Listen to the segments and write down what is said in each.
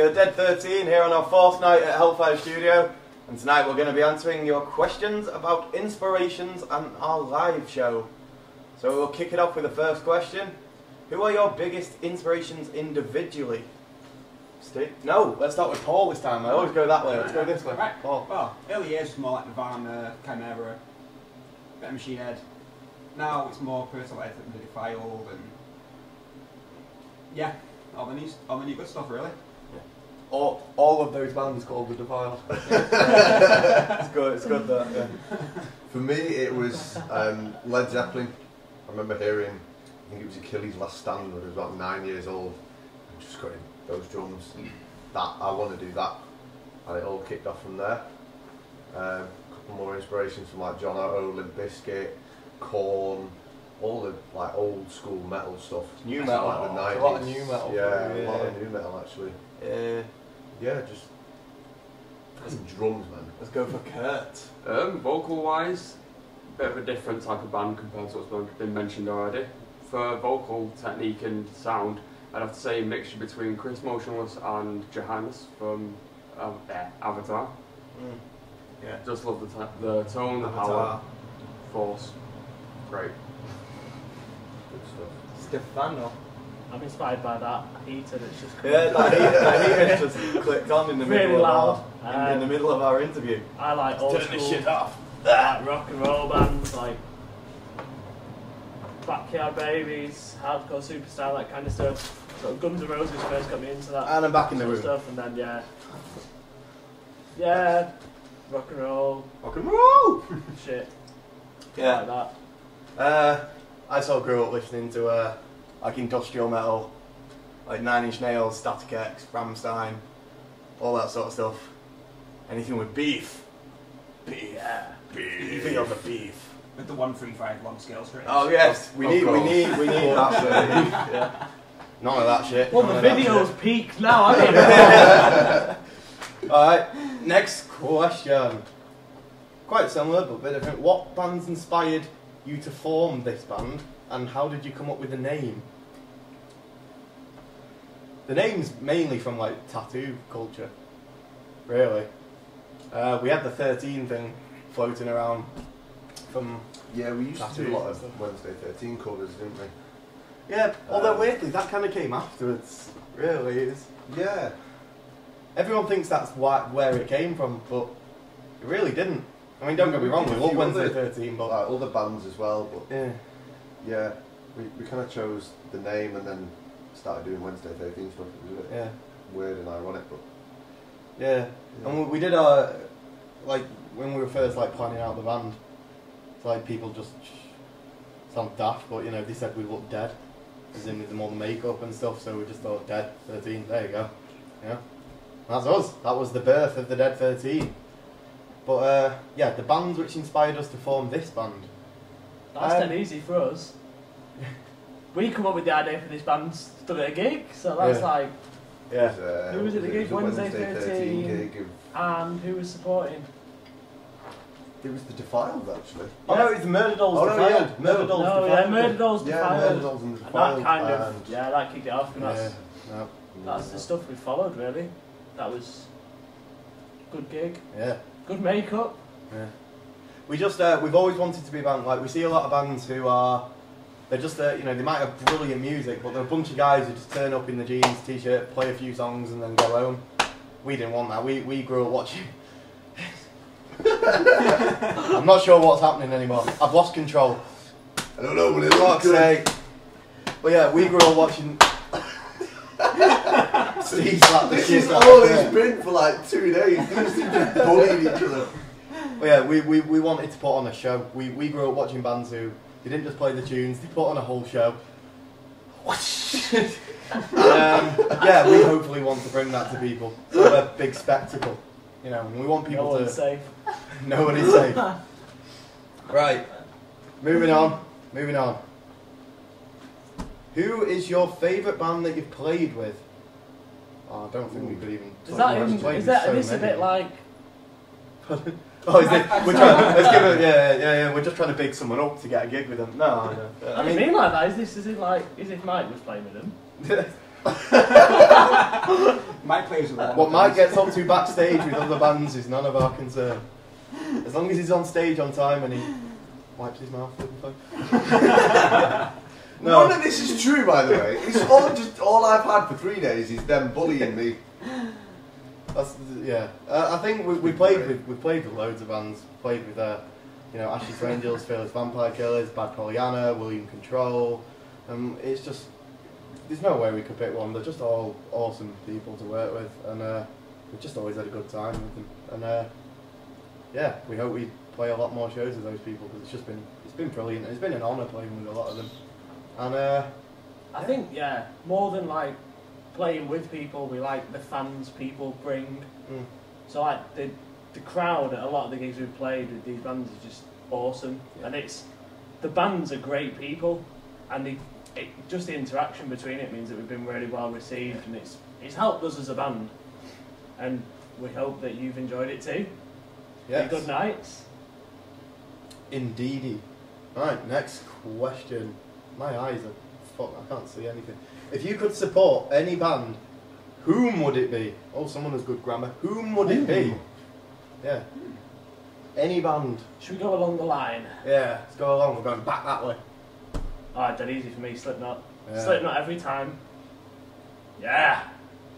We are Dead 13 here on our 4th night at Hellfire Studio, and tonight we're going to be answering your questions about inspirations and our live show. So we'll kick it off with the first question. Who are your biggest inspirations individually? Steve? No, let's start with Paul this time. I always go that way. Let's go this way. Right. Paul. Well, early years was more like Nirvana, Chimera, bit of Machine Head. Now it's more personal effort and Defiled and yeah, all the new good stuff really. All of those bands called The Defiled. It's good that. Yeah. For me, it was Led Zeppelin. I remember hearing, I think it was Achilles' Last Stand when I was about 9 years old. And just going, those drums, that I want to do that. And it all kicked off from there. A couple more inspirations from like John Otto, Limp Bizkit, Korn, all the like old school metal stuff. New metal, like the 90s. A lot of new metal. Yeah, a lot of new metal actually. Yeah, just some drums, man. Let's go for Kurt. Vocal wise, bit of a different type of band compared to what's been mentioned already. For vocal technique and sound, I'd have to say a mixture between Chris Motionless and Johannes from Avatar. Yeah. Just love the tone, the power, force. Great. Good stuff. Stefano. I'm inspired by that heater that's just come Yeah, that heater just clicked on in the really middle loud. in the middle of our interview. I like old Turn school, this shit off. like rock and roll bands, like Backyard Babies, Hardcore Superstar, that kind of stuff. So Guns N' Roses first got me into that. And I'm back in the sort room. of stuff, and then yeah, rock and roll, shit, Yeah. like that. I sort of grew up listening to like industrial metal, like Nine Inch Nails, Static X, Rammstein, all that sort of stuff. Anything with beef. Beef. Yeah. Beef on the beef. With the 1-3-5 long scale strings. Oh yes, we need that shit. Yeah. None of that shit. Well, None the of that video's shit. peaked now, I don't Alright, next question. Quite similar, but a bit different. What bands inspired you to form this band, and how did you come up with the name? The name's mainly from like tattoo culture, really. We had the 13 thing floating around from... Yeah, we used to do a lot of stuff. Wednesday 13 covers, didn't we? Yeah, although weirdly, that kind of came afterwards, really. It's, Yeah. everyone thinks that's where it came from, but it really didn't. I mean, don't get me wrong, we love Wednesday 13, but... Like other bands as well, but Yeah. yeah, we kind of chose the name and then started doing Wednesday 13 stuff. It was a bit Yeah. weird and ironic, but Yeah. And we did our... Like, when we were first, like, planning out the band, it's like people just... sound daft, but, you know, they said we looked dead. As in with all the makeup and stuff, so we just thought Dead 13, there you go. Yeah. That's us. That was the birth of the Dead 13. But, yeah, the band which inspired us to form this band. That's dead easy for us. We come up with the idea for this band, done at a gig, so that's Yeah. like, Yeah. Who was it, the it gig? was a Wednesday 13? gig of, and who was supporting? it was the Defiled actually. Oh no, it's Murder Dolls Oh, no, Defiled. yeah. Murder Dolls No, Defiled. yeah, Murder Dolls Yeah, Defiled. Murder Dolls and And Defiled. that kind of, and- yeah, that kicked it off, and No. that's the stuff we followed, really. That was good gig, Yeah. good makeup. Yeah. We just, we've always wanted to be a band. Like, we see a lot of bands who are, they're just, you know, they might have brilliant music, but they're a bunch of guys who just turn up in the jeans, t-shirt, play a few songs and then go home. We didn't want that. We grew up watching. I'm not sure what's happening anymore. I've lost control. I don't know what it Fuck's looks sake. But yeah, we grew up watching... Steve slapped the This shit is out all of it's me. been for like 2 days. These two just bullying each other. But yeah, we wanted to put on a show. We grew up watching bands who, they didn't just play the tunes, they put on a whole show. Yeah, we hopefully want to bring that to people. So a big spectacle. You know, and we want people No to... one's safe. No one is safe. Right, moving on. Who is your favourite band that you've played with? Oh, I don't think we could even... Is that We've in, played is with that so this a many. bit like? Oh, is it? We're trying. Let's give it. Yeah. We're just trying to big someone up to get a gig with them. No. I mean like that. Is it like? Is if Mike was playing with them? Mike plays with all What the Mike bands. gets up to backstage with other bands is none of our concern. As long as he's on stage on time and he wipes his mouth, he'll be fine. No. None of this is true, by the way. It's all just all I've had for 3 days is them bullying me. That's, yeah. I think we played with loads of bands. Played with Ashley's Angels, Fearless Vampire Killers, Bad Pollyanna, William Control. It's just there's no way we could pick one. They're just all awesome people to work with, and we've just always had a good time with them. And yeah, we hope we play a lot more shows with those people because it's been brilliant. It's been an honour playing with a lot of them. And I think more than like playing with people, we like the fans people bring. So like the crowd at a lot of the gigs we've played with these bands is just awesome, and the bands are great people, and just the interaction between it means that we've been really well received, and it's helped us as a band, and we hope that you've enjoyed it too. yes. Good nights. Indeedy. Right, next question. My eyes are fuck. I can't see anything. If you could support any band, whom would it be? Oh, someone has good grammar. Whom would it be? Yeah. Any band. Should we go along the line? Yeah, let's go along. We're going back that way. Alright, dead easy for me. Slipknot. Yeah. Slipknot every time. Yeah.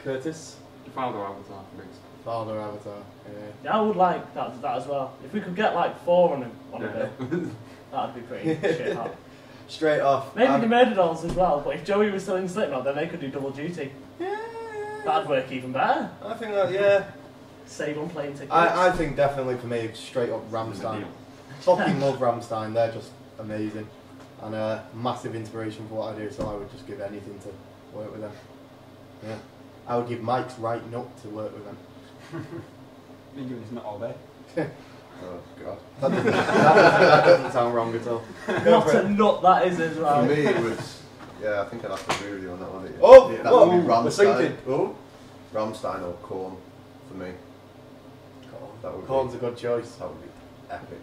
Curtis. The Founder Avatar for me. Father Avatar. Yeah. Yeah, I would like that as well. If we could get like 4 on a bill, that'd be pretty shit hot. Straight off. Maybe the Murder Dolls as well, but if Joey was still in Slipknot, then they could do double duty. Yeah. That'd work even better. I think that, yeah. Save on plane tickets. I think definitely for me, straight up Rammstein. Fucking love Rammstein. They're just amazing. And a massive inspiration for what I do, so I would just give anything to work with them. Yeah. I would give Mike's right nut to work with them. Been doing this not all day. Oh god. That doesn't sound wrong at all. What a nut that is as well. For me, it was. Yeah, I think I'd have to agree with you on that one. Oh, that whoa, would be we're Rammstein. thinking. Oh, Rammstein or Korn for me. That would Korn's be, a good choice. that would be epic.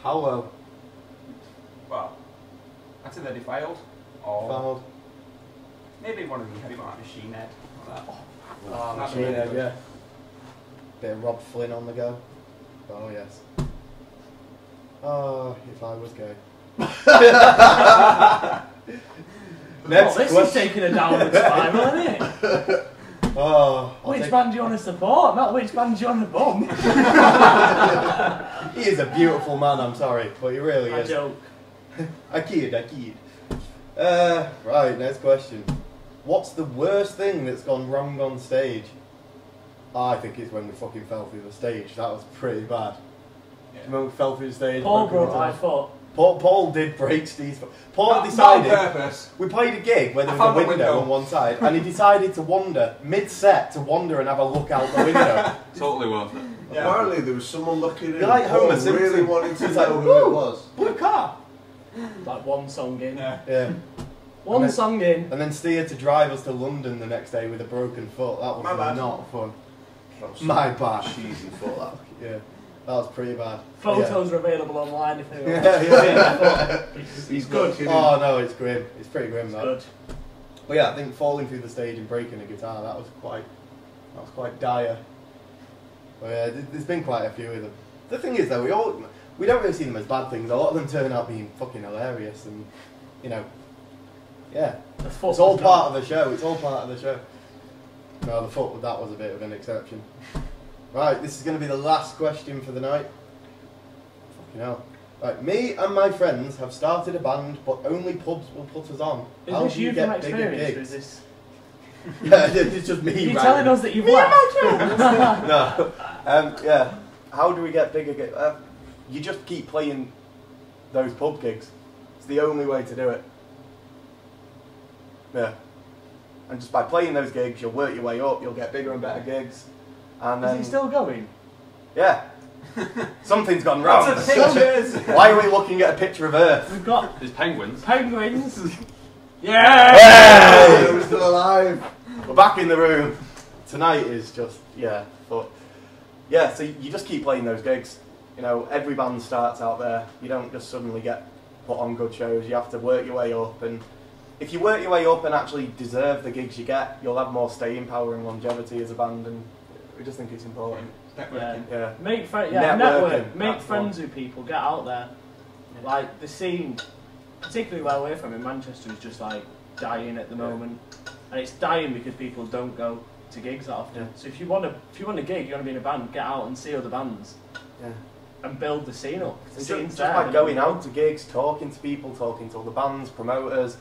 Paolo. Well, I'd say they're Defiled, or Fouled. maybe one of the heavy like Machine Head. Like that. Oh, That'd Machine be really Head, good. yeah. Bit of Rob Flynn on the go. Oh, yes. Oh, if I was gay. Next This is question. taking a downward spiral, isn't it? Oh, I'll Which take- band do you want to support, not which band do you want to bum. He is a beautiful man, I'm sorry, but he really I is. joke. I kid. Right, next question. What's the worst thing that's gone wrong on stage? I think it's when we fucking fell through the stage. That was pretty bad. Yeah. Remember we fell through the stage? Paul broke broke my foot. Paul did break Steve's foot. Paul Not decided... on purpose. We played a gig where there I was a found the window window. on one side, and he decided to wander, mid-set, to wander and have a look out the window. Totally worth it. Yeah. Apparently there was someone looking in. You're like Paul Homer really Simpson. wanted to He's know like, who it "Woo, was. Blue car! Like one song in. Yeah. Yeah. One And then- song in. And then steer to drive us to London the next day with a broken foot. That was My bad. not fun. That was My some bad. cheesy foot that. Yeah, that was pretty bad. Photos are available online if anyone Yeah, yeah. He's good. kidding. Oh no, it's grim. It's pretty grim, It's that. good. But yeah, I think falling through the stage and breaking a guitar, that was quite dire. But yeah, there's been quite a few of them. The thing is though, we don't really see them as bad things. A lot of them turn out being fucking hilarious, and you know, yeah, The foot it's all was part of the show. It's all part of the show. No, the foot, that was a bit of an exception. Right, this is going to be the last question for the night. Fucking hell. Right, me and my friends have started a band, but only pubs will put us on. Is How this do you you from get bigger experience, or gigs? is this... Yeah, it's just me. Are you writing. telling us that you've left? No. Yeah. How do we get bigger gigs? You just keep playing those pub gigs. It's the only way to do it. Yeah. And just by playing those gigs, you'll work your way up. You'll get bigger and better gigs. And Is then, he still going? yeah. Something's gone wrong. Lots of pictures. Why are we looking at a picture of Earth? We've got There's penguins. penguins. Yeah! Hey! We're still alive. We're back in the room. Tonight is just, yeah, but yeah, so you just keep playing those gigs. You know, every band starts out there. You don't just suddenly get put on good shows. You have to work your way up, and if you work your way up and actually deserve the gigs you get, you'll have more staying power and longevity as a band, and we just think it's important. Networking. Yeah. Make friends. Networking, Network. Make that's friends with people. Get out there. Like the scene, particularly where we're from in Manchester, is just like dying at the moment, and it's dying because people don't go to gigs that often. Yeah. So if you want a gig, you want to be in a band, get out and see other bands. Yeah. And build the scene up. The scene's Just there, by then going you out to gigs, talking to people, talking to other bands, promoters,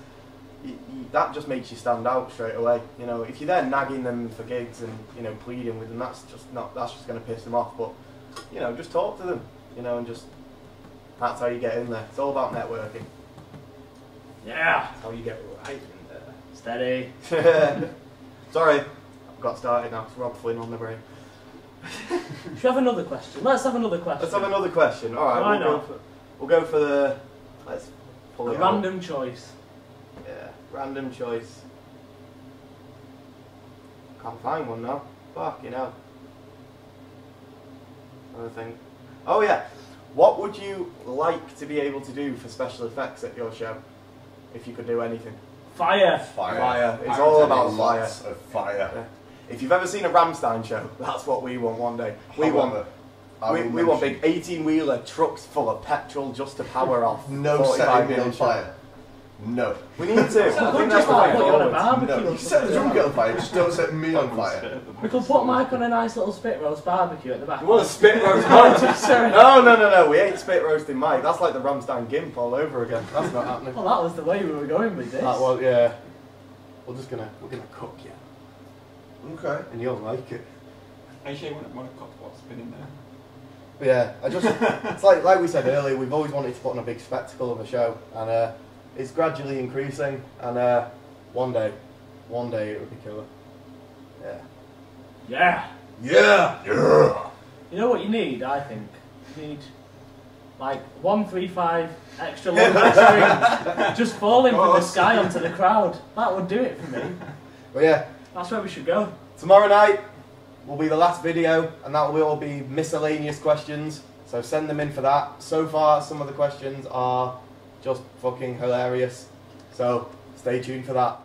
that just makes you stand out straight away. You know, if you're there nagging them for gigs and, you know, pleading with them, that's just going to piss them off. But, you know, just talk to them, you know, and just, that's how you get in there. It's all about networking. Yeah. That's how you get right in there. Steady. Sorry, I've got started now. It's Rob Flynn on the brain. Should we have another question? Let's have another question. Let's have another question. All right, Why not? We'll go for the. Let's pull A it out. random choice. Yeah, random choice. Can't find one now. Fucking hell. I think. Oh yeah. What would you like to be able to do for special effects at your show? If you could do anything. Fire. Fire. It's all about fire. Lots of fire. Yeah. If you've ever seen a Rammstein show, that's what we want one day. We want big 18-wheeler trucks full of petrol just to power off. No 45 setting me on minutes. fire. No. We need to. I think Could that's just the like way put you on a forward. barbecue. No. You set the drum kit on fire, just don't set me on fire. We could put Mike on a nice little spit roast barbecue at the back. You want to spit roast Mike? Sorry. No. We ain't spit roasting Mike. That's like the Rammstein gimp all over again. That's not happening. Well, that was the way we were going with this. Well, yeah. We're gonna cook you, Okay. and you'll like it. I actually want to cut what's been in there. But yeah, it's like we said earlier. We've always wanted to put on a big spectacle of a show, and it's gradually increasing. And one day it would be killer. Yeah. Yeah. Yeah. Yeah. You know what you need, I think? You need like 135 extra long strings just falling from the sky onto the crowd. That would do it for me. But yeah, That's where we should go. tomorrow night will be the last video, and that will all be miscellaneous questions. So send them in for that. So far, some of the questions are just fucking hilarious. So stay tuned for that.